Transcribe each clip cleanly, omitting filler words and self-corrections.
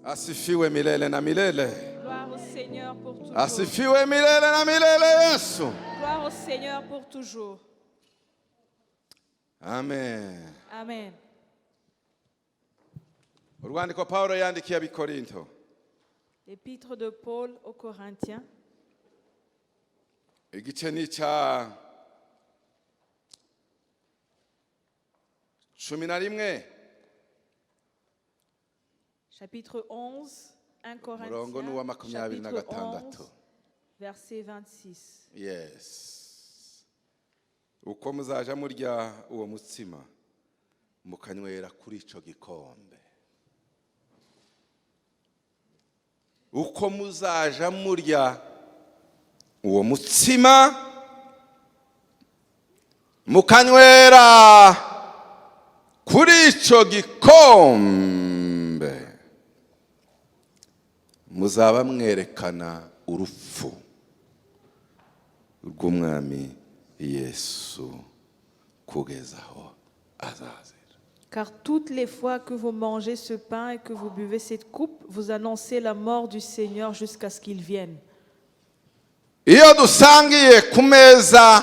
Asifiwe milele na milele. Gloire au Seigneur pour toujours. Asifiwe milele na milele Yesu. Gloire au Seigneur pour toujours. Amen. Amen. Urwandiko Pawulo yandikiye abikorinto. L'épître de Paul aux Corinthiens, Igice ni cya 11. chapitre 11, 1 Murongo ni uwa Corinthiens, 26. chapitre 11, verset 26. Yes. Uko muzaja murya uwo mutsima mukanywera kuri ico gikombe. Uko muzaja murya uwo mutsima mukanywera kuri ico gikombe muzaba mwerekana urupfu rw'umwami Yesu kugezaho azazira. Car toutes les fois que vous mangez ce pain et que vous buvez cette coupe, vous annoncez la mort du Seigneur jusqu'à ce qu'il vienne. Iyo dusangiye ku meza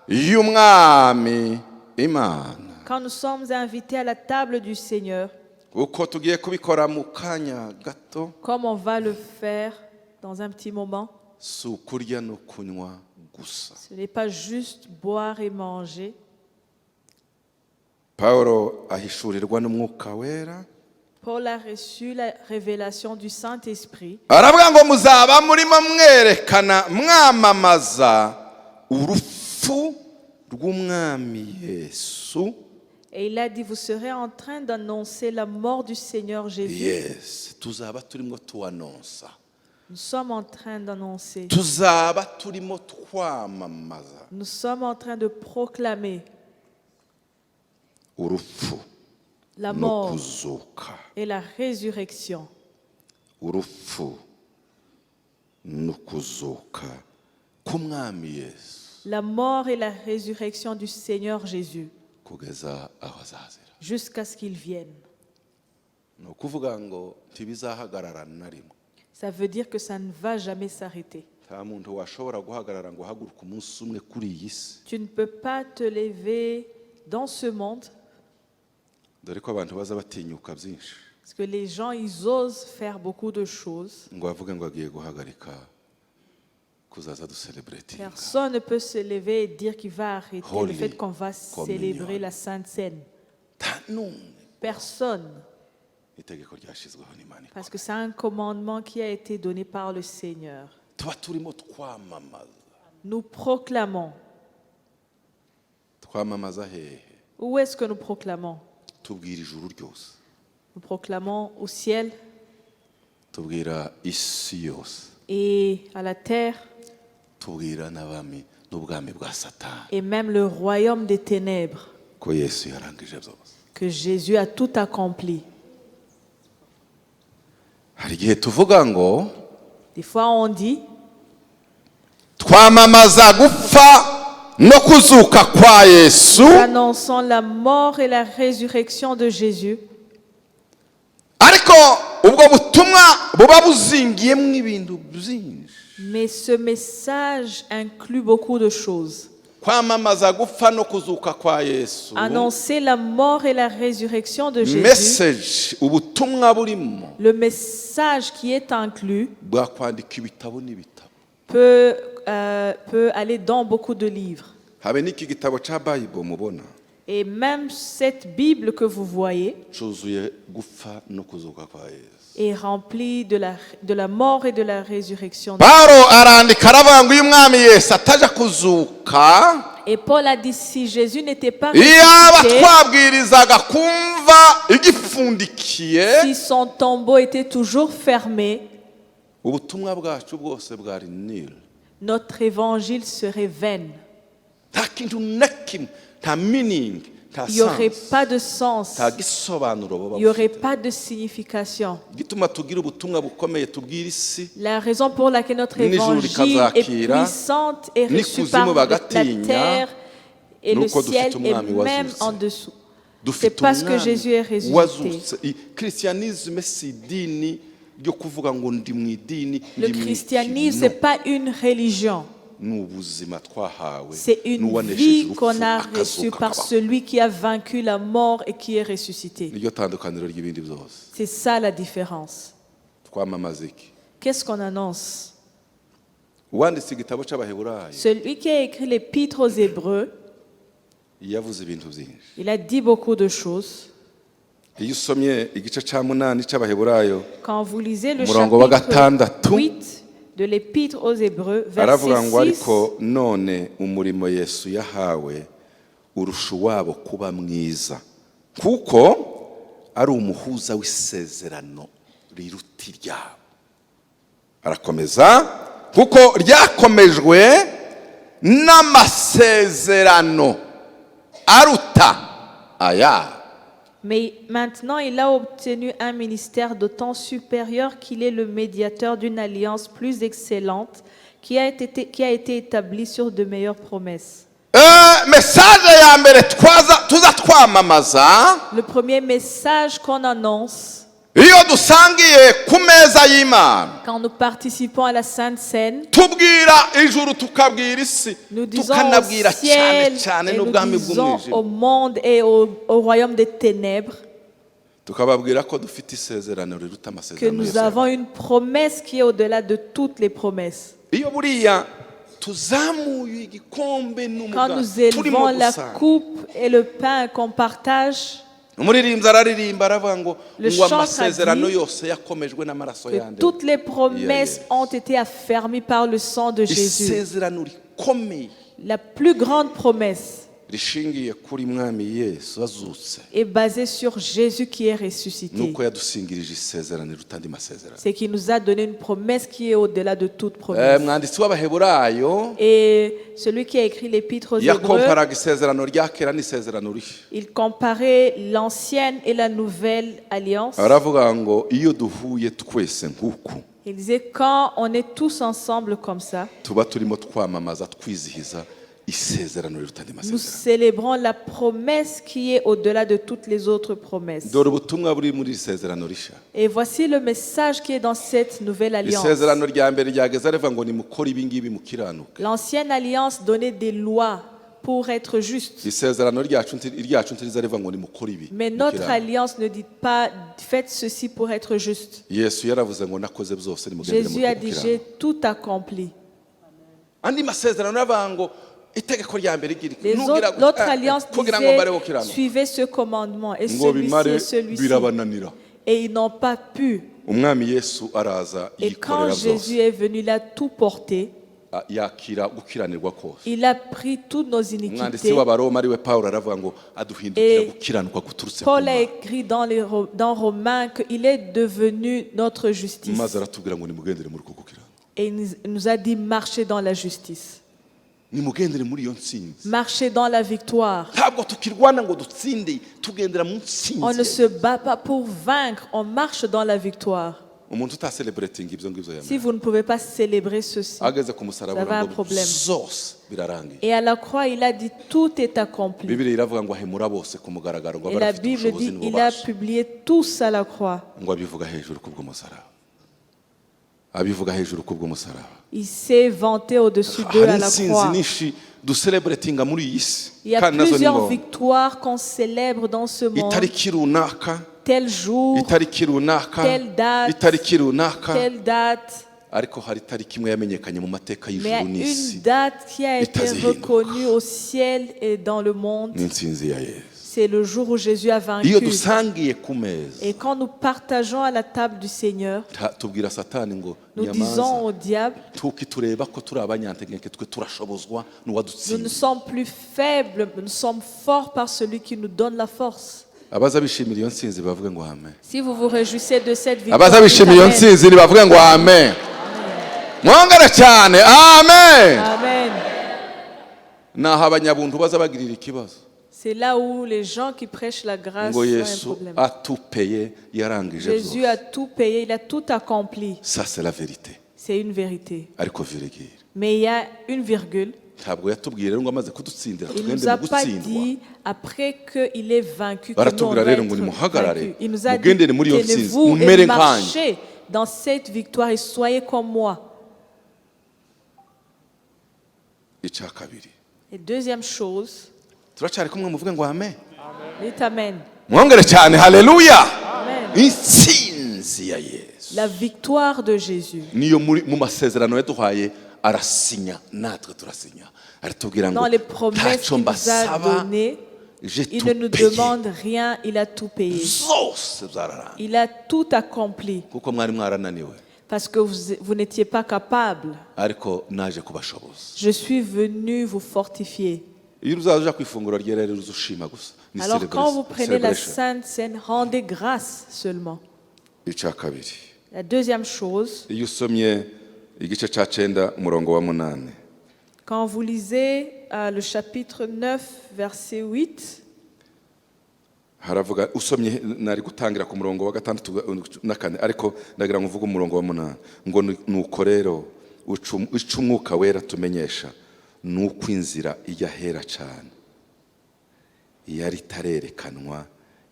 y'umwami Imana, Quand nous sommes invités à la table du Seigneur, uko tugiye kubikora mu kanya gato, comme on va le faire dans un petit moment, si ukurya no kunywa gusa. ce n'est pas juste boire et manger. Paulo ahishurirwa n'umwuka wera, Paul a reçu la révélation du Saint-Esprit. aravuga ngo muzaba murimo mwerekana mwamamaza urupfu rw'umwami Yesu. Et il a dit, vous serez en train d'annoncer la mort du Seigneur Jésus. Yes, tuzaba turimo tuanonsa. Nous sommes en train d'annoncer. Tuzaba turimo twamamaza Nous sommes en train de proclamer urupfu la no mort kuzuka. et la résurrection. Urupfu no kuzuka k'umwami Yesu La mort et la résurrection du Seigneur Jésus kugeza aho azazira. jusqu'à ce qu'il vienne. Ni ukuvuga ngo ntibizahagarara na rimwe. Ça veut dire que ça ne va jamais s'arrêter. Nta muntu washobora guhagarara ngo ahaguruke umunsi umwe kuri iyi si. Tu ne peux pas te lever dans ce monde Dore ko abantu baza batinyuka byinshi parce que les gens, ils osent faire beaucoup de choses. ngo bavuge ngo agiye guhagarika kuzaza ducelebrating. Personne ne peut se lever et dire qu'il va arrêter Holy le fait qu'on va Communion. célébrer la Sainte Seine. Nta n'umwe. Personne. Itegeko ryashyizweho n'Imana. Parce que c'est un commandement qui a été donné par le Seigneur. Tuba turimo twamamaza. Nous proclamons. Twamamaza hehe? Où est-ce que nous proclamons? Tubwira ijuru ryose. Nous proclamons au ciel Tubwira isi yose. et à la terre Tubwira n'abami n'ubwami bwa Satani. et même le royaume des ténèbres Ko Yesu yarangije byose. que Jésus a tout accompli. Hari igihe tuvuga ngo Des fois on dit twamamaza gupfa no kuzuka kwa Yesu, nous annonçons la mort et la résurrection de Jésus, ariko ubwo butumwa buba buzingiyemo ibintu byinshi. mais ce message inclut beaucoup de choses. Kwamamaza gupfa no kuzuka kwa Yesu, Annoncer la mort et la résurrection de Jésus, message ubutumwa burimo le message qui est inclus bwakwandika ibitabo n'ibitabo. peut aller dans beaucoup de livres. Habe n'iki gitabo cya Bible mubona Et même cette Bible que vous voyez cyuzuye gupfa no kuzuka kwa Yesu. est remplie de la mort et de la résurrection. Paulo arandika aravuga ngo uyu mwami Yesu ataja kuzuka, Et Paul a dit, si Jésus n'était pas iyaba ressuscité, twabwirizaga kumva igipfundikiye, si son tombeau était toujours fermé, ubutumwa bwacu bwose bwari nil. notre évangile serait vain. Nta kintu na kimwe, nta meaning, nta Il n'y aurait sense, pas de sens, nta gisobanuro baba il n'y aurait bafite. pas de signification. Gituma tugira ubutumwa bukomeye tubwira isi, La raison pour laquelle notre N'ijuru évangile est rikazakira, puissante et reçue n'ikuzimu par la bagatinya, terre et le nuko ciel dufite et umwami même wazutse. en dessous, dufite parce que umwami Jésus est ressuscité. wazutse. Christianisme si idini ryo kuvuga ngo ndi mu idini Le christianisme, ce n'est pas une religion. ni ubuzima twahawe C'est une n'uwanesheje vie urupfu qu'on a reçue akazuka par akabaho. celui qui a vaincu la mort et qui est ressuscité. niryo tandukaniro ry'ibindi byose. C'est ça la différence. twamamaza iki? Qu'est-ce qu'on annonce? uwanditse igitabo cy'abaheburayo Celui qui a écrit l'épître aux Hébreux, yavuze ibintu byinshi. il a dit beaucoup de choses. iyo usomye igice cya 8 cy'abaheburayo Quand vous lisez le umurongo wa chapitre gatandatu 8 de l'épître aux Hébreux, aravuga ngo verset 6, ariko none umurimo Yesu yahawe urusha uwabo kuba mwiza kuko ari umuhuza w'isezerano riruta iryabo. Arakomeza kuko ryakomejwe n'amasezerano aruta aya. mais maintenant il a obtenu un ministère d'autant supérieur qu'il est le médiateur d'une alliance plus excellente qui a été établie sur de meilleures promesses. Message ya mbere tuza twamamaza Le premier message qu'on annonce iyo dusangiye ku meza y'Imana quand nous participons à la Sainte Seine, tubwira ijuru tukabwira isi nous disons au tukanabwira ciel cyane et nous n'ubwami disons au bw'umwijima monde et au royaume des ténèbres tukababwira ko dufite isezerano riruta que amasezerano nous yose. avons une promesse qui est au-delà de toutes les promesses. Iyo buriya tuzamuye igikombe Quand n'umugati nous turimo élevons la gusanga coupe et le pain qu'on partage, umuririmbyi araririmba aravuga ngo Le ngo chant amasezerano traduit yose yakomejwe n'amaraso que yande. toutes les promesses Yeah. ont été affermies par le sang de Jésus. Isezerano rikomeye La plus grande promesse rishingiye kuri mwami Yesu azutse est basée sur Jésus qui est ressuscité. nuko yadusingirije isezerano riruta andi masezerano. C'est qu'il nous a donné une promesse qui est au-delà de toute promesse. Mwanditsi w'abaheburayo Et celui qui a écrit l'épître aux Hébreux, yakomparaga isezerano rya kera n'isezerano rishya. il comparait l'ancienne et la nouvelle alliance. Aravuga ngo iyo duhuye twese nk'uku Il disait quand on est tous ensemble comme ça, tuba turimo twamamaza twizihiza isezerano riruta andi nous masezerano. célébrons la promesse qui est au-delà de toutes les autres promesses. Dore ubutumwa buri muri iri sezerano rishya. Et voici le message qui est dans cette nouvelle alliance. Isezerano rya mbere ryageze rivuga ngo nimukore ibi ngibi mukiranuka. L'ancienne alliance donnait des lois pour être juste. Isezerano ryacu ntiriza rivuga ngo nimukore ibi Mais notre mukiranuka. alliance ne dit pas faites ceci pour être juste. Yesu yaravuze ngo nakoze byose nimugendere Jésus muri a uko dit gukiranuka. j'ai tout accompli. Andi masezerano aravuga ngo itegeko rya mbere igira iki? L'autre alliance kugira ngo mbare disait gukiranuka. suivez ce commandement et ngo bimare celui-ci et celui-ci. birabananira. Et ils n'ont pas pu. Umwami Yesu araza Et quand yikorera Jésus byose est venu, il a tout porté. yakira gukiranirwa kose. Il a pris toutes nos Umwanditsi iniquités. w'abaroma ariwe Pawulo aravuga ngo aduhindukira Et gukiranuka guturutse ku Paul a Mana. écrit dans Romains qu'il est devenu notre justice. maze aratubwira ngo nimugendere muri uko gukiranuka. Et il nous a dit marchez dans la justice. Nimugendere muri iyo ntsinzi. Marchez dans la victoire. Ntabwo tukirwana ngo dutsinde tugendera mu On ne ntsinzi. se bat pas pour vaincre, on marche dans la victoire. Umuntu utaselebrating ibyo ngibyo Si yamera vous ne pouvez pas célébrer ceci. ageze ku musaraba Ça va un ngo problème. zose birarangiye. Et à la croix, il a dit tout est accompli. Bibiliya iravuga ngo ahemura bose ku mugaragaro ngo Et la abarafite Bible ubushobozi dit il a n'ububasha publié tous à la croix. ngo abivuga hejuru kubw'umusaraba. Abivuga hejuru kubw'umusaraba. Il s'est vanté au-dessus d'eux Hari à la intsinzi croix. nyinshi duselebratinga muri iyi si Il y a kandi nazo ni plusieurs ngombwa. victoires qu'on célèbre dans ce monde. Itariki runaka, Tel jour, itariki runaka, Telle date. itariki runaka, telle date. ariko hari itariki imwe yamenyekanye mu mateka Mais il y a y'ijuru n'isi une date qui a été itazihinduka. reconnue au ciel et dans le monde. n'intsinzi ya Yesu. C'est le jour où Jésus a Iyo vaincu. dusangiye ku meza Et quand nous partageons à la table du Seigneur, tubwira satani ngo nous disons nyamaza au diable, tukitureba ko turi abanyantegenke twe turashobozwa nous ne n'uwadutsinze. sommes plus faibles, nous sommes forts par celui qui nous donne la force. abaza bishimira iyo ntsinzi bavuge ngo amen. Si vous vous réjouissez de cette victoire, abaza bishimira iyo dites ntsinzi bavuge ngo amen. mwongere cyane amen. Amen. naho abanyabuntu baza bagirira ikibazo C'est là où les gens qui prêchent la grâce ngo ont un Yesu problème. atupeye yarangije Jésus byose. a tout payé, il a tout accompli. Ça c'est la vérité. C'est une vérité. ariko virigire Mais il y a une virgule. ntabwo yatubwiye rero ngo amaze kudutsindira Il ne tugende nous a mu pas gutsindwa. dit, après qu'il est vaincu, que nous on Baratubwira va rero être ngo nimuhagarare, vaincu. Il nous a dit, mugendere muri iyo ntsinzi, tenez-vous mumere et nkanjye. marchez dans cette victoire et soyez comme moi. icya kabiri, Et deuxième chose, turacyari kumwe muvuge ngo amen. dites Amen. mwongere cyane haleluya. Amen. intsinzi ya yesu La victoire de Jésus. niyo mu masezerano yaduhaye arasinya, natwe turasinya, aratubwira ngo Dans les promesses ntacyo qu'il nous a mbasaba, données, j'ai il tout ne nous payé. demande rien, il a tout payé. zose zararangiye Il a tout accompli kuko mwari mwarananiwe, parce que vous n'étiez pas capable. ariko naje kubashoboza. Je suis venu vous fortifier. iyo uzaza uja ku ifunguro ryera rero uzushima gusa, ni Alors quand vous prenez la celebration. Sainte Seine, rendez grâce seulement. icya kabiri, La deuxième chose, iyo usomye igice cya 9 umurongo wa 8, quand vous lisez le chapitre 9, verset 8, haravuga, usomye nari gutangira ku murongo wa 6 na 4, ariko ndagira ngo uvuge umurongo wa 8 ngo nuko rero ica umwuka wera tumenyesha nuko inzira ijya hera cyane yari itarerekanwa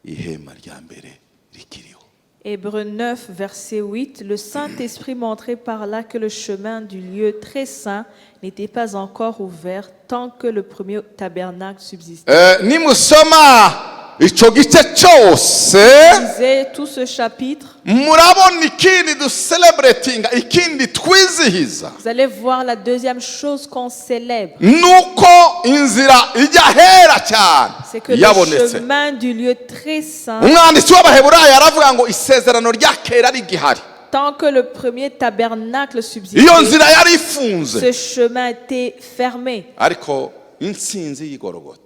ihema rya mbere rikiriho. Hébreux 9, verset 8, le Saint-Esprit montrait par là que le chemin du lieu très saint n'était pas encore ouvert tant que le premier tabernacle subsistait. nimusoma icyo gice cyose Lisez tout ce chapitre, murabona ikindi ducelebratinga, ikindi twizihiza, vous allez voir la deuxième chose qu'on célèbre, nuko inzira ijya hera cyane c'est que le yabonetse. chemin du lieu très saint, umwanditsi w'abaheburayo aravuga ngo isezerano rya kera rigihari, tant que le premier tabernacle iyo subsistait, nzira yari ifunze, ce chemin était fermé. ariko intsinzi y'igorogota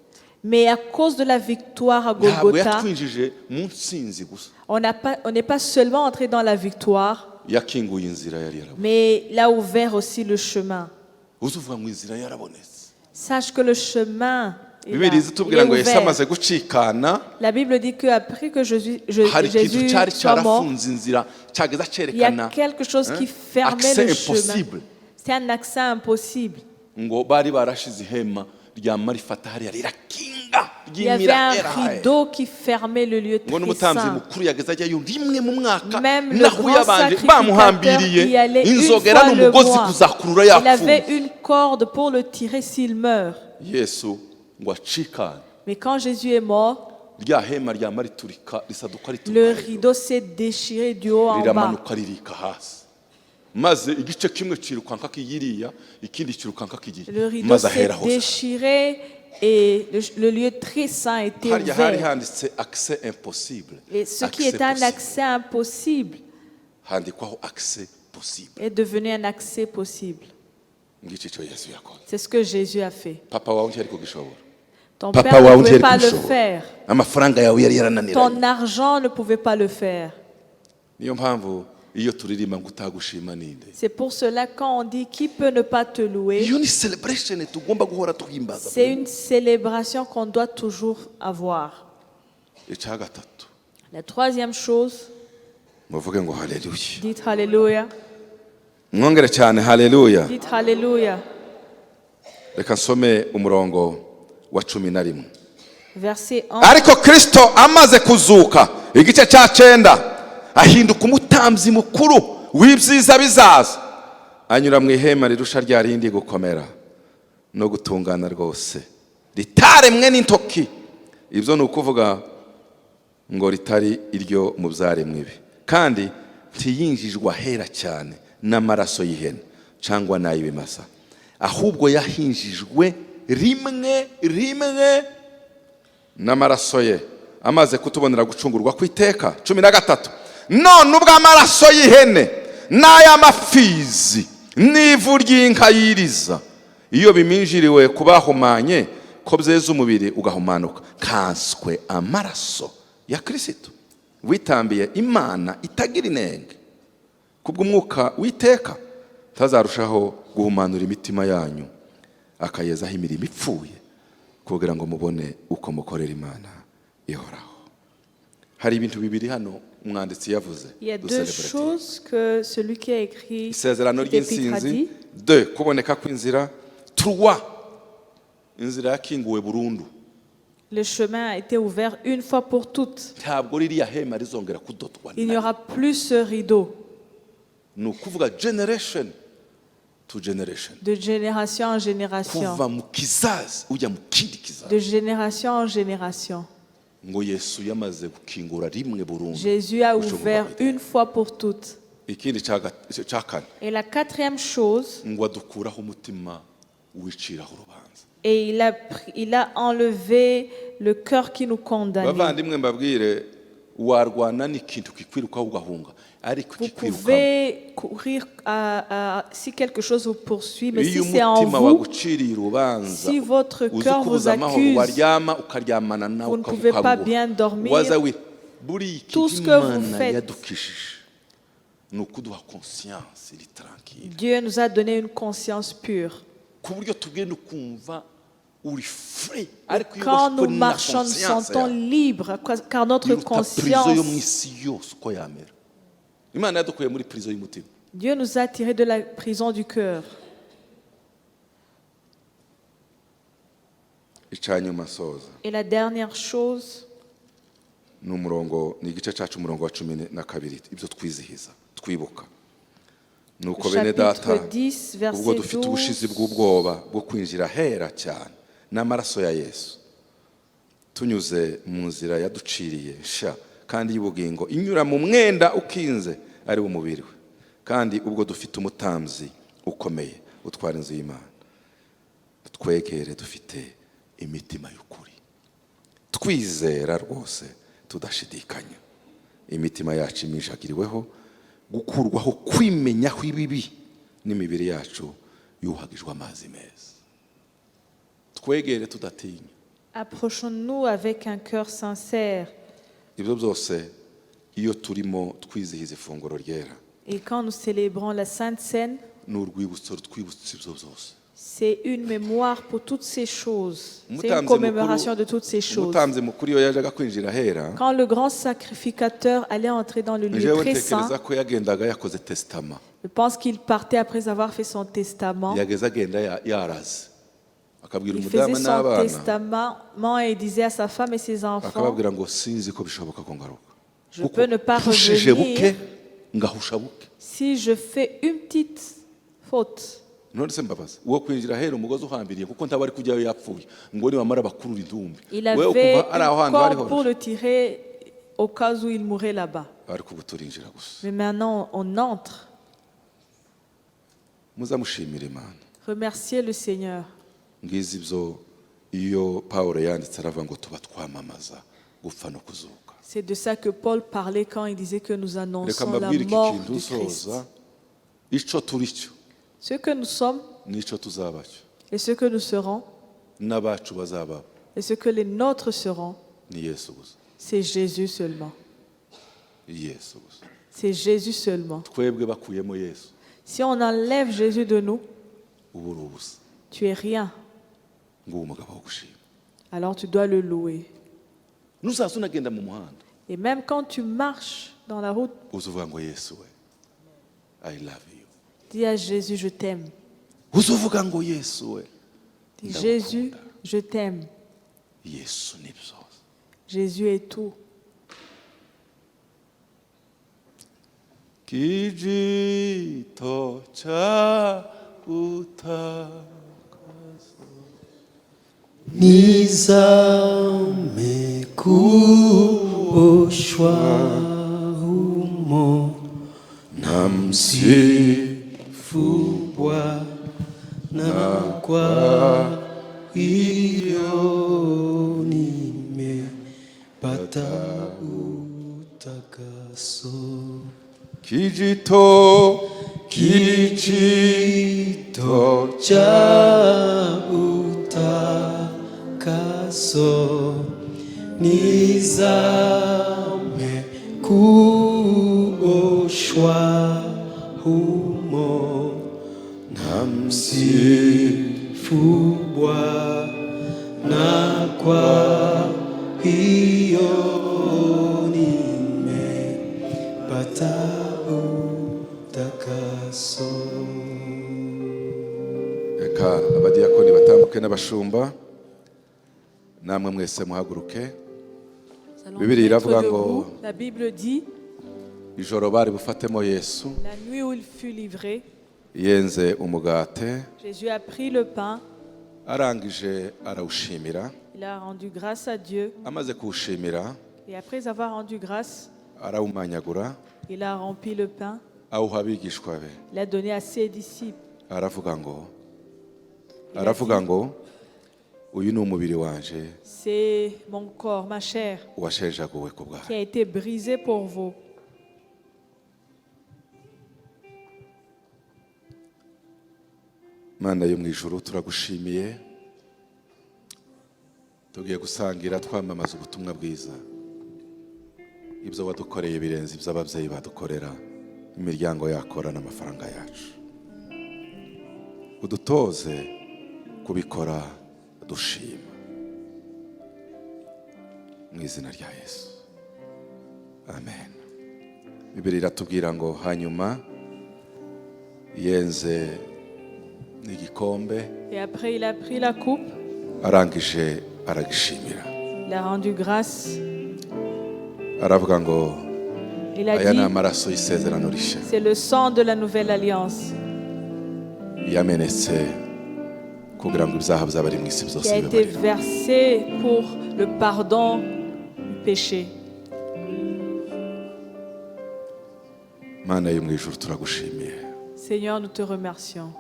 Mais à cause de la victoire à ntabwo Golgotha, yatwinjije mu ntsinzi gusa, on n'est pas seulement entré dans la victoire, yakinguye inzira yari yarabonetse. mais il a ouvert aussi le chemin. uzuvuga ngo inzira yarabonetse, Sache que le chemin est là, bibiri il zitubwira est ngo yesu ouvert. amaze gucikana, La Bible dit qu'après que Jésus hari ikintu Jésus cyari soit mort, cyarafunze inzira cyageza il y a cyerekana quelque chose qui fermait accès le chemin. impossible. C'est un accès impossible. ngo bari barashize ihema rya marifata hariya rirakinga Il y avait un ry'imira rideau qui fermait le lieu ngo très n'umutambyi saint. mukuru yageze ajyayo rimwe mu mwaka, Même le naho grand yabanje sacrificateur bamuhambiriye y allait une inzogera fois le n'umugozi mois. kuzakurura Il avait yapfuye. une corde pour le tirer s'il meurt. yesu ngo acikane, Mais quand Jésus est mort, rya hema ryama riturika risaduka le rituka rideau s'est déchiré du haut en bas. riramanuka ririka hasi, maze igice kimwe kirukanka kiyiriya, ikindi kirukanka kigiye, Le rideau maze s'est ahera hose. déchiré et le lieu très saint était harya hari ouvert. handitse accès impossible, Et ce qui accès était un possible. accès impossible handikwaho accès possible. est devenu un accès possible. ngicyo cyo yesu yakoze. C'est ce que Jésus a fait. papa wawe ntiyari kugishobora, Ton Papa père ne wawe pouvait ntiyari pas le kubishobora, faire. amafaranga yawe yari yarananiranye. Ton argent ne pouvait pas le faire. niyo mpamvu iyo turirimba ngo utagushima ninde, C'est pour cela quand on dit qui peut ne pas te louer, iyo ni celebration tugomba guhora tuhimbaza. c'est une célébration qu'on doit toujours avoir. icya gatatu, La troisième chose, muvuge ngo haleluya, dites Alléluia, mwongere cyane haleluya. dites Alléluia. reka nsome umurongo wa 11. Verset 1. ariko kristo amaze kuzuka igice cya 9 ahinduka umutambyi mukuru w'ibyiza bizaza, anyura mu ihema rirusha rya rindi gukomera no gutungana rwose, ritaremwe n'intoki. ibyo ni ukuvuga ngo ritari iryo mu byaremwe ibi, kandi ntiyinjijwe ahera cyane n'amaraso y'ihene cyangwa n'ay'ibimasa, ahubwo yahinjijwe rimwe n'amaraso ye, amaze kutubonera gucungurwa ku iteka. 13 none ubwo amaraso y'ihene n'ay'amafizi n'ivu ry'inka yiriza iyo biminjiriwe kubahumanye ko byeza umubiri ugahumanuka, kanswe amaraso ya Kristo witambiye Imana itagira inenge, kubw'umwuka w'iteka tazarushaho guhumanura imitima yanyu akayezaho imirimo ipfuye, kugira ngo mubone uko mukorera Imana ihoraho. hari ibintu bibiri hano umwanditsi yavuze. Il y a deux choses que celui qui a écrit isezerano cet épître a ry'insinzi, dit. 2 kuboneka kw'inzira, 3 inzira yakinguwe burundu. Le chemin a été ouvert une fois pour toutes. Ntabwo ririya hema rizongera kudotwa. Il n'y aura plus ce rideau. Ni ukuvuga generation to generation. De génération en génération. Kuva mu kizazi ujya mu kindi kizazi. De génération en génération. Ngo Yesu yamaze gukingura rimwe burundu. Jésus a ouvert une fois pour toutes. Ikindi cya kane. Et la quatrième chose, ngo adukuraho umutima wiciraho urubanza. et il a enlevé le cœur qui nous condamne. Bavandimwe mbabwire warwana n'ikintu kikwirukaho ugahunga ariko Vous kikwirukamo. pouvez courir si quelque chose vous poursuit, mais Iyo si c'est en umutima vous, waguciriye urubanza si votre cœur vous uzukubuza amahoro accuse, waryama ukaryamana nawe vous ne pouvez pas bien dormir. waza we buri Tout ce iki que vous Imana faites. yadukishije ni ukuduha conscience iri tranquille Dieu nous a donné une conscience pure. ku buryo tugenda ukumva uri free ariko iyo Quand nous ubashwe na marchons, nous conscience sentons yawe, libres, car notre biruta prison yo mu conscience, isi yose uko yamera. Imana yadukuye muri prison y'umutima. Dieu nous a tirés de la prison du cœur. Icanyuma soza Et la dernière chose, ni igice cyacu umurongo wa 12 ibyo twizihiza twibuka nuko bene data chapitre 10, ubwo verset dufite ubushizi 12. bw'ubwoba bwo kwinjira hera cyane n'amaraso ya Yesu tunyuze mu nzira yaduciriye sha kandi y'ubugingo inyura mu mwenda ukinze ari wo mubiri we, kandi ubwo dufite umutambyi ukomeye utwara inzu y'Imana, twegere dufite imitima y'ukuri twizera rwose tudashidikanya, imitima yacu imijagiriweho gukurwaho kwimenyaho ibibi n'imibiri yacu yuhagijwe amazi meza. Twegere tudatinya. Approchons-nous avec un cœur sincère. Ibyo byose iyo turimo twizihiza ifunguro ryera Et quand nous célébrons la Sainte Seine, n'urwibutso rutwibutsa ibyo byose. c'est une mémoire pour toutes ces choses. C'est une commémoration de toutes ces choses. Umutambyi mukuru iyo yajaga kwinjira hera, Quand le grand sacrificateur allait entrer dans le lieu jewe très saint, ntekereza ko yagendaga yakoze testament, je pense qu'il partait après avoir fait son testament. yageze agenda yaraze akabwira Il faisait umudamu son n'abana testament et il disait à sa femme et ses enfants, akababwira ngo sinzi ko bishoboka ko ngaruka je peux ne pas mpushije buke revenir ngahusha buke. si je fais une petite faute. None se mbabaza uwo kwinjira hera umugozi uhambiriye kuko ntaba ari kujyayo yapfuye ngo niwamara bakurura intumbi Il wewe avait ukumva ari aho une hantu hariho corde pour le tirer au cas où il mourrait là-bas. ariko ubu turinjira gusa. Mais maintenant, on entre. Muzamushimira Imana. Remerciez le Seigneur. Ngizi ibyo iyo Pawulo yanditse aravuga ngo tuba twamamaza gupfa no kuzuka. C'est de ça que Paul parlait quand il disait que nous Reka annonçons la mbabwire iki mort kintu du Christ. usoza ico turi cyo Ce que nous sommes nico tuzaba cyo et ce que nous serons n'abacu bazaba et ce que les nôtres seront, ni Yesu gusa. c'est Jésus seulement. Yesu gusa. C'est Jésus seulement. Twebwe bakuyemo Yesu Si on enlève Jésus de nous, ubu uri ubusa tu es rien. ngo umugabo wo gushima. Alors tu dois le louer. Nuzaza unagenda mu muhanda Et même quand tu marches dans la route, uzuvuga ngo Yesu we I love you. dis à Jésus, je t'aime. Uzuvuga ngo Yesu we Dis, Jésus, je t'aime. Yesu ni byose. Jésus est tout. Kijito cha utakaso Nizame kuoshwa humo na msifu Bwana, kwa hiyo nimepata utakaso. kijito Cha utakaso nizame kuoshwa humo na msifu Bwana, kwa hiyo nimepata utakaso. Reka abadiyakoni batambuke n'abashumba. namwe mwese muhaguruke. Nous allons Bibiliya nous mettre iravuga ngo debout. La Bible dit, ijoro bari bufatemo Yesu la nuit où il fut livré, yenze umugate Jésus a pris le pain, arangije arawushimira, il a rendu grâce à Dieu, amaze kuwushimira et après avoir rendu grâce, arawumanyagura il a rempli le pain, awuha abigishwa be, il l'a donné à ses disciples. aravuga ngo Il a aravuga dit, ngo uyu ni umubiri wanje c'est mon corps, ma chair, washenjaguwe ku qui bwanyu. a été brisé pour vous. Mana yo mu ijuru turagushimiye, tugiye gusangira twamamaza ubutumwa bwiza. Ibyo wadukoreye birenze ibyo ababyeyi badukorera, imiryango yakora n'amafaranga yacu. Udutoze kubikora dushima mu izina rya Yesu, amen. Bibiliya iratubwira ngo hanyuma yenze n'igikombe, Et après, il a pris la coupe, arangije aragishimira, il a rendu grâce, aravuga ngo il a aya ni dit, amaraso y'isezerano rishya c'est le sang de la nouvelle alliance yamenetse kugira ngo ibyaha by'abari mu isi qui byose a été bibabarirwe. versé pour le pardon du péché. Mana yo mu ijuru turagushimiye, Seigneur, nous te remercions.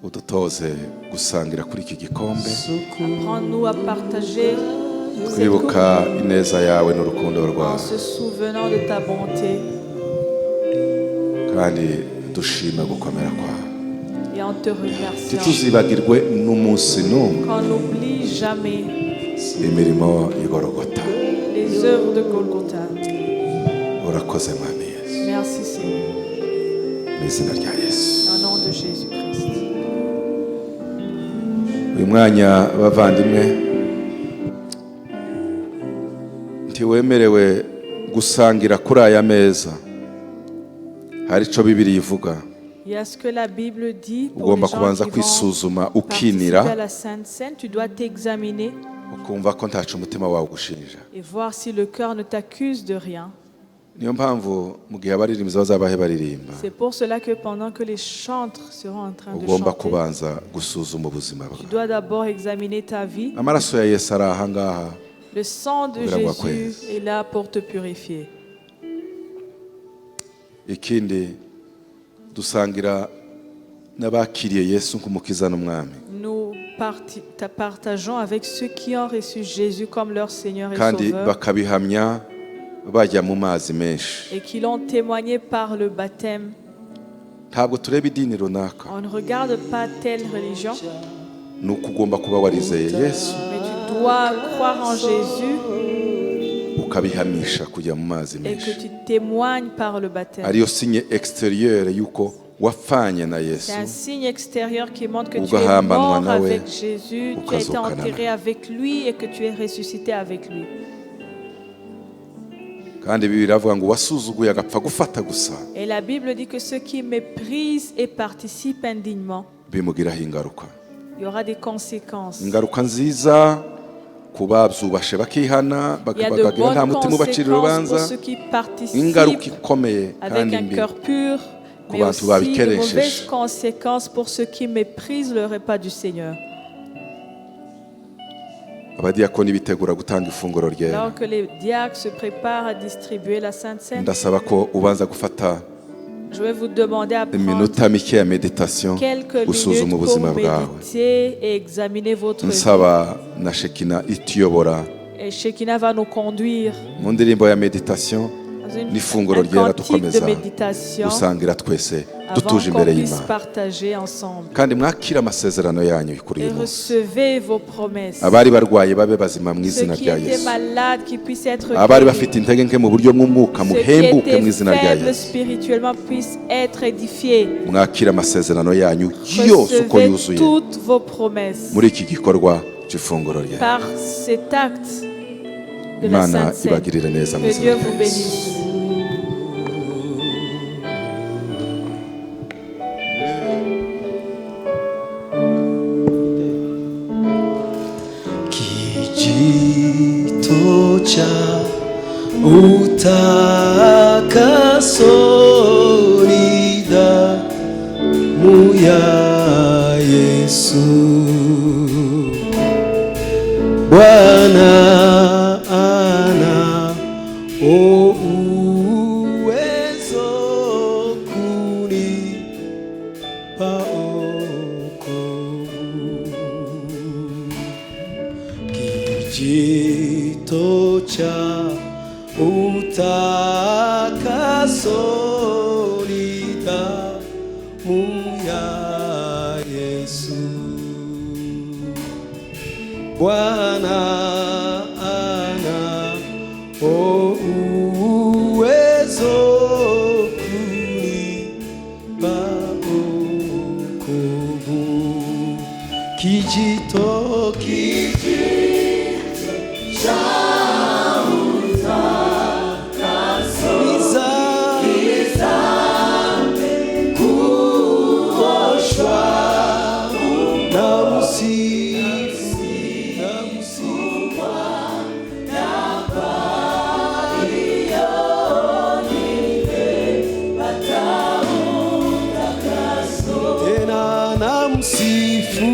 udutoze gusangira kuri iki gikombe, Apprends-nous à partager cette coupe twibuka ineza yawe n'urukundo en rwawe, se souvenant de ta bonté kandi dushima gukomera kwawe. et en te remerciant. Ntituzibagirwe n'umunsi n'umwe Qu'on n'oublie jamais imirimo y'igorogota. les œuvres de Golgotha. Urakoze mwami Yesu, Merci Seigneur. mu izina rya Yesu. Au nom de Jésus-Christ. Uyu mwanya bavandimwe, ntiwemerewe gusangira kuri aya meza. Hari icyo Bibiliya ivuga, Il y a ce que la Bible dit pour les ugomba gens kubanza qui vont kwisuzuma participer ukinira, à la Sainte Seine. Tu dois t'examiner ukumva ko ntacu umutima wawe ugushinja. et voir si le cœur ne t'accuse de rien. Niyo mpamvu mu gihe abaririmbyi bazabahe baririmba, C'est pour cela que pendant que les chantres seront en train de ugomba chanter, kubanza gusuzuma ubuzima tu bwawe. dois d'abord examiner ta vie. Amaraso ya Yesu ari aha ngaha, Le sang de Kugira ngo Jésus akweze. est là pour te purifier. ikindi dusangira n'abakiriye Yesu nk'umukiza n'umwami, Nous partageons avec ceux qui ont reçu Jésus comme leur Seigneur et kandi Sauveur bakabihamya bajya mu mazi menshi. et qui l'ont témoigné par le baptême. Ntabwo tureba idini runaka, On ne regarde pas telle religion, ni uko ugomba kuba warizeye Yesu mais tu dois croire en Jésus ukabihamisha kujya mu mazi et que menshi. tu témoignes par le baptême. Ariyo sinye extérieure y'uko wapfanye na Yesu, C'est un signe extérieur qui montre que tu es Ugahambanwa mort nawe, avec Jésus, tu as été ukazukana enterré nawe. avec lui et que tu es ressuscité avec lui. kandi Bibiliya iravuga ngo wasuzuguye agapfa gufata gusa Et la Bible dit que ceux qui méprisent et participent indignement, bimugiraho ingaruka. il y aura des conséquences. Ingaruka nziza ku babyubashe bakihana Il y a de bakagira nta bonnes mutima ubacira conséquences urubanza, pour ceux qui ingaruka participent ikomeye avec kandi un mbi cœur pur, mais bantu aussi de babikeresheje. mauvaises conséquences pour ceux qui méprisent le repas du Seigneur. abadiyakoni bitegura gutanga ifunguro ryera. Alors que les diacres se préparent à distribuer la Sainte Seine, Ndasaba ko ubanza gufata je vais vous demander à prendre iminota mike ya meditation quelques usuzuma minutes ubuzima pour bwawe. méditer et examiner votre vie. Nsaba na Shekina ituyobora Et Shekinah va nous conduire mu ndirimbo ya meditation dans une, n'ifunguro un ryera cantique de dukomeza méditation gusangira twese avant dutuje qu'on imbere puisse y'Imana, partager ensemble. kandi mwakire amasezerano yanyu kuri Et uyu munsi. recevez vos promesses. Abari barwaye babe bazima mu Ceux izina qui rya étaient Yesu. malades, qui puissent être Abari guéris. bafite intege nke mu buryo bw'umwuka Ceux qui muhembuke mu étaient izina rya faibles Yesu. spirituellement puissent être édifiés. Mwakire amasezerano yanyu yose uko Recevez yuzuye toutes vos promesses muri iki gikorwa cy'ifunguro ryawe. par cet acte de la Imana Sainte Seine. ibagirire neza mu Que izina Dieu rya vous Yesu. bénisse. cha utakaso ni damu ya Yesu. Bwana ana uwezo kunipa wokovu. Kijito cha utakaso ni damu ya Yesu. Bwana ana uwezo kunipa wokovu. Kijito cha utakaso nizame kuoshwa na msifu tena namsifu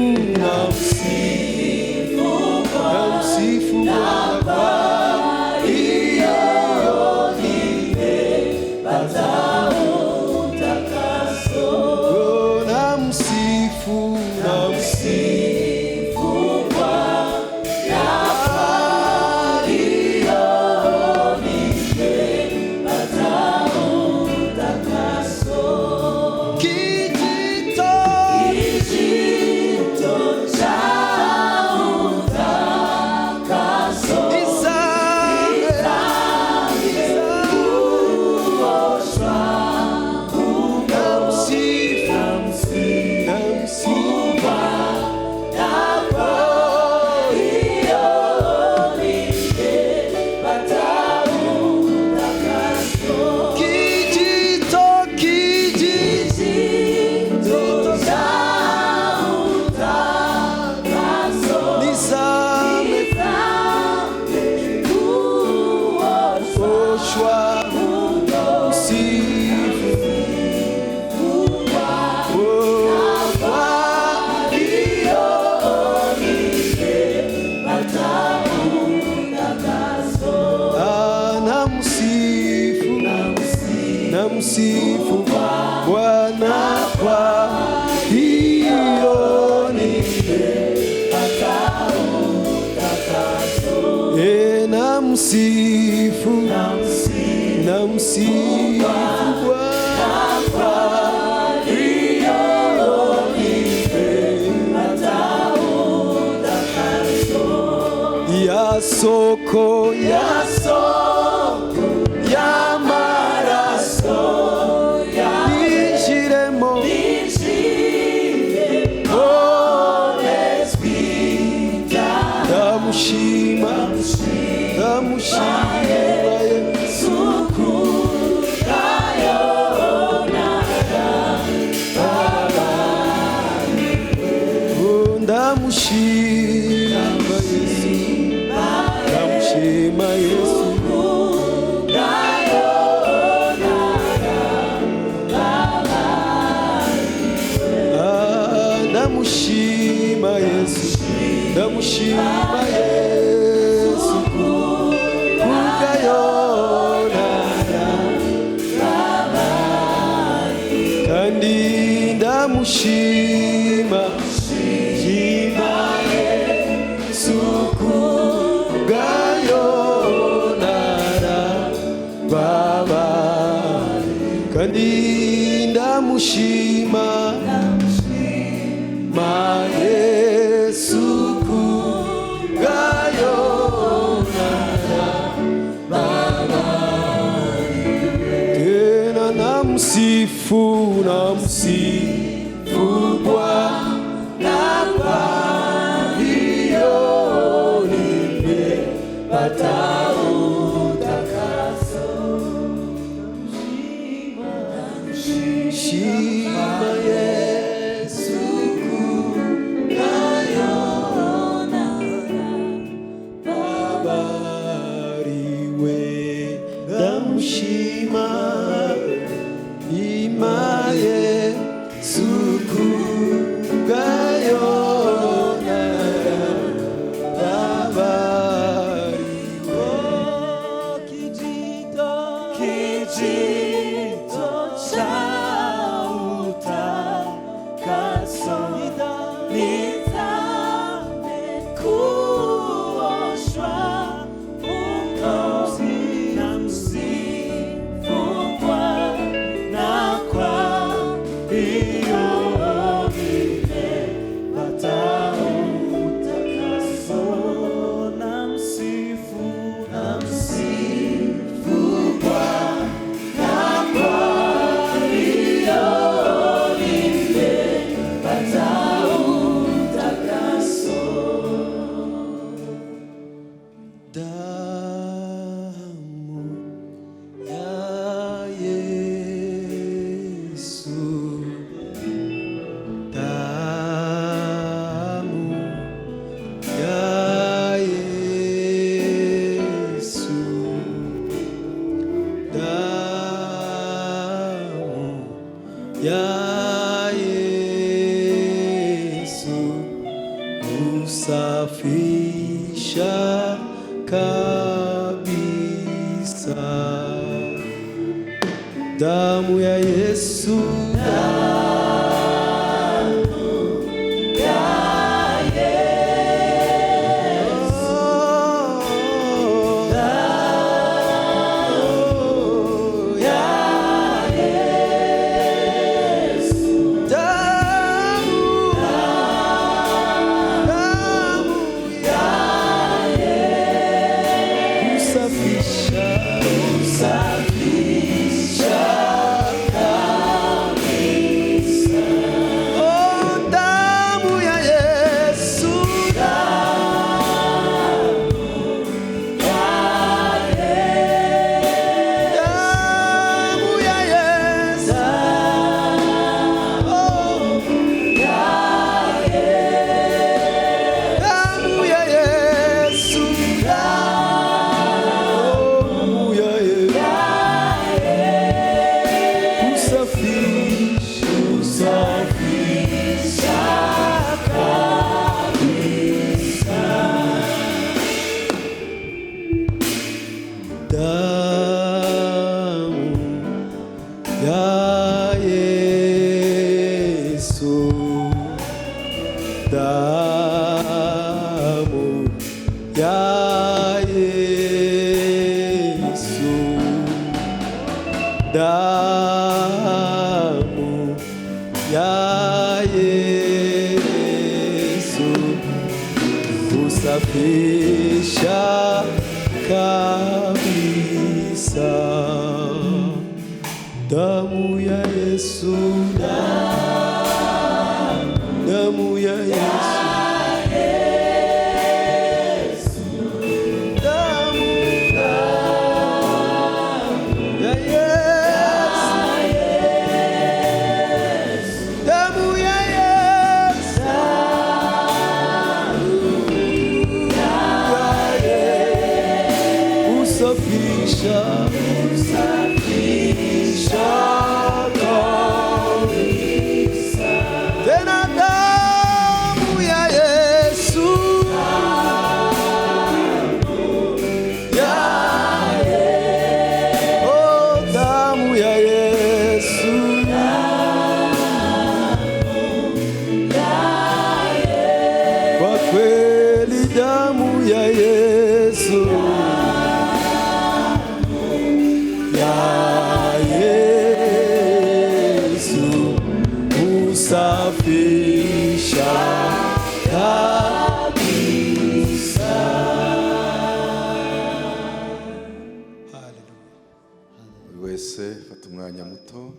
namsifu Bwana kwa hiyo nimepata utakaso. Namsifu Bwana kwa hiyo nimepata utakaso. Ya soko ya maraso nishiremo olespita damushima Yesu kutayonara Baba ndamushima Yesu ndamushima Yesu kugayonara kandi ndamushima Yesu kugayonara Baba kandi ndamushima Yesu kugayonara Baba tena namsifu Bwana kwa hiyo nimepata utakaso. Shima Yesu kugayonara Baba Yesu kubwayona babariwe. Kijito cha utakaso kuoshwa ukombozi na msifu Bwana, kwa hiyo nimepata utakaso. Na msifu Bwana, kwa hiyo nimepata utakaso. Damu ya Yesu, damu ya Yesu, damu ya Yesu husafisha kabisa. Damu ya Yesu, damu ya Yesu, damu ya Yesu husafisha kabisa. Damu ya Yesu, damu ya Yesu, damu ya Yesu, damu ya Yesu, husafisha kabisa. Tena damu ya Yesu, oh, damu ya Yesu, kwa kweli damu ya Yesu, ya Yesu husafisha kabisa. buri wese fata umwanya muto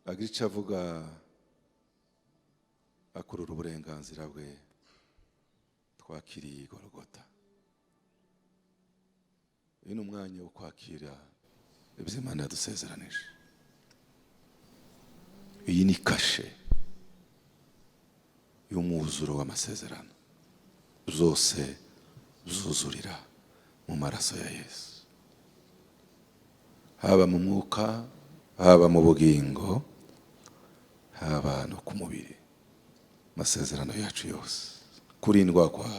agira icyo avuga akurura uburenganzira bwe. Twakiriye Golgota. Uyu ni umwanya wo kwakira ibyo Imana yadusezeranije. Iyi ni kashe y'umwuzuro w'amasezerano, zose zuzurira mu maraso ya Yesu, haba mu mwuka haba mu bugingo haba no ku mubiri, amasezerano yacu yose, kurindwa kwa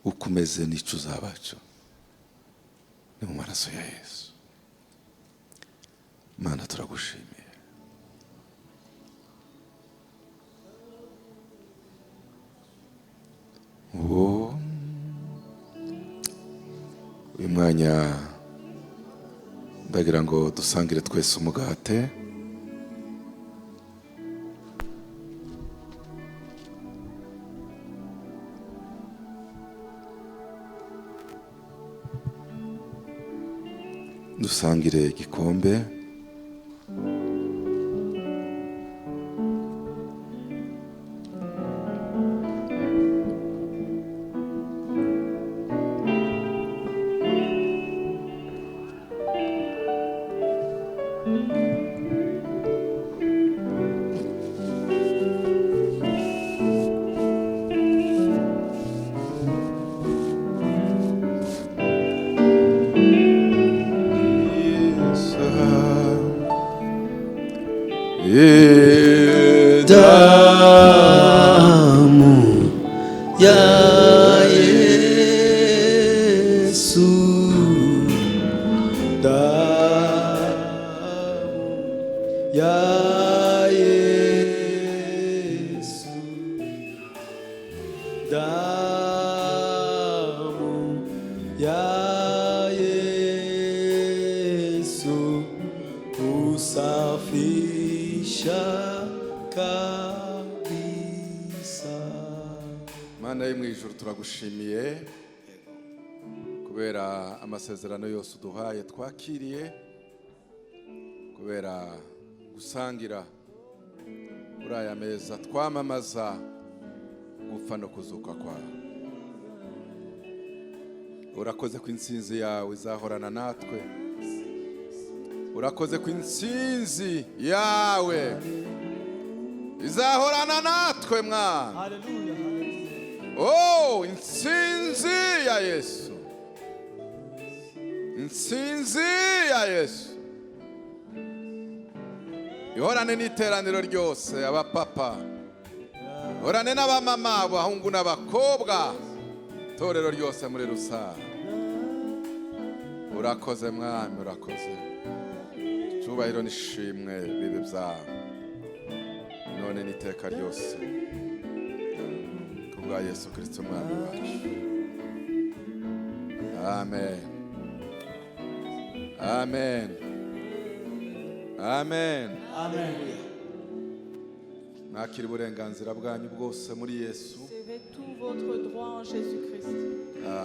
uko umeze n'icyo uzabaco ni mu maraso ya Yesu. Mana turagushimiye. Uyu mwanya ndagira ngo dusangire twese umugati. Dusangire igikombe. Damu ya Yesu, damu ya Yesu, damu ya Yesu usafisha kabisa. Mana yo mu ijuru turagushimiye kubera amasezerano yose uduhaye twakiriye, kubera gusangira muri aya meza twamamaza gupfa no kuzuka kwawe. Urakoze ko intsinzi yawe izahorana natwe, urakoze ko intsinzi yawe izahorana natwe mwana. Oh, intsinzi ya Yesu, intsinzi ya Yesu ihorane n'iteraniro ryose, abapapa ihorane n'abamama, abahungu n'abakobwa, itorero ryose muri rusange. Urakoze mwami, urakoze. Cyubahiro n'ishimwe bibe byawe none n'iteka ryose, kubwa Yesu Kristo umwami wacu. Amen. Amen. Amen. Amen. Nakira uburenganzira bwanyu bwose muri Yesu. Recevez tout votre droit en Jésus-Christ. Amen.